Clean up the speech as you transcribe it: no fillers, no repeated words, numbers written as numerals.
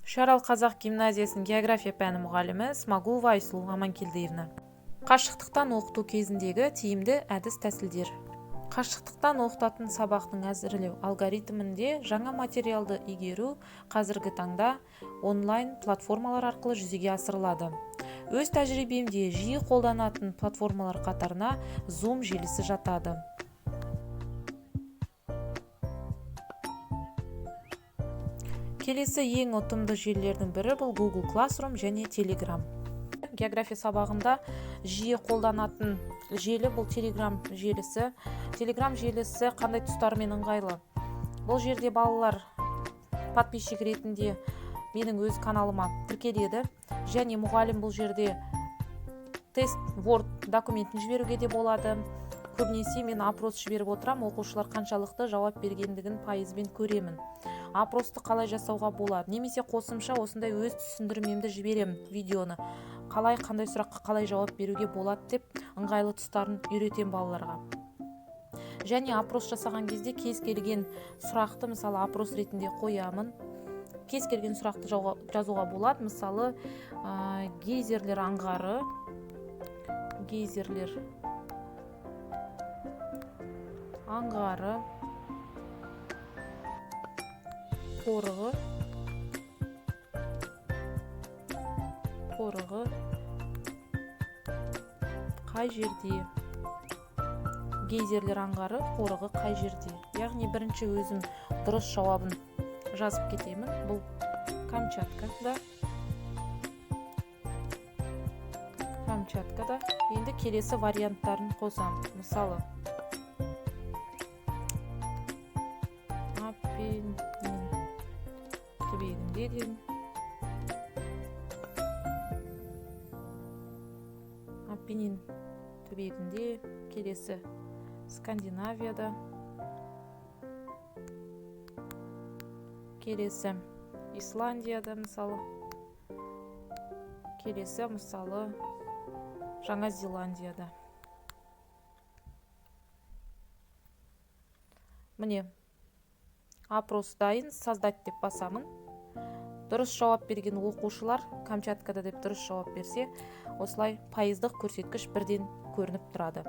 Шарал Қазақ гимназиясының география пәні мұғалімі Смагулова Айсұлу Аманкелдиевна. Қашықтықтан оқыту кезіндегі тиімді әдіс тәсілдер. Қашықтықтан оқытатын сабақтың әзірлеу алгоритмінде жаңа материалды игеру қазіргі таңда онлайн платформалар арқылы жүзеге асырылады. Өз тәжірибемде жиі қолданатын платформалар қатарына Zoom желісі жатады. Келесі ең ұтымды желілердің бірі бұл Google Classroom және Telegram. География сабағында жиі қолданатын желі бұл Telegram желісі. Telegram желісі қандай тұстарымен ыңғайлы? Бұл жерде балалар подписчик ретінде менің өз каналыма тіркеледі, және мұғалім бұл жерде тест Word документін жіберуге де болады. Көбінесе мен опрос жіберіп отырам, оқушылар қаншалықты жауап бергендігін пайызбен көремін. Опросты қалай жасауға болады, немесе қосымша осындай өз түсіндірмемді жіберемін видеоны. Қандай сұраққа қалай жауап беруге болады деп ыңғайлы тұстарын үйретем балаларға. Және опрос жасаған кезде кез келген сұрақты мысалы опрос ретінде қоямын. Кез келген сұрақты жазуға болады. Мысалы гейзерлер аңғары, қорығы қай жерде? Гейзерлер аңғары, қорығы қай жерде? Яғни бірінші өзім дұрыс жауабын жазып кетемін. Бұл Камчаткада. Енді келесі варианттарын қосам. Мысалы, Апеннин түбегінде деймін. Апеннин түбегінде, келесі Скандинавияда, келесі Исландияда мысалы, келесі мысалы Жаңа Зеландияда. Міне, опрос дайын, создать деп басамын. Дұрыс жауап берген оқушылар Камчаткада деп дұрыс жауап берсе, осылай пайыздық көрсеткіш бірден көрініп тұрады.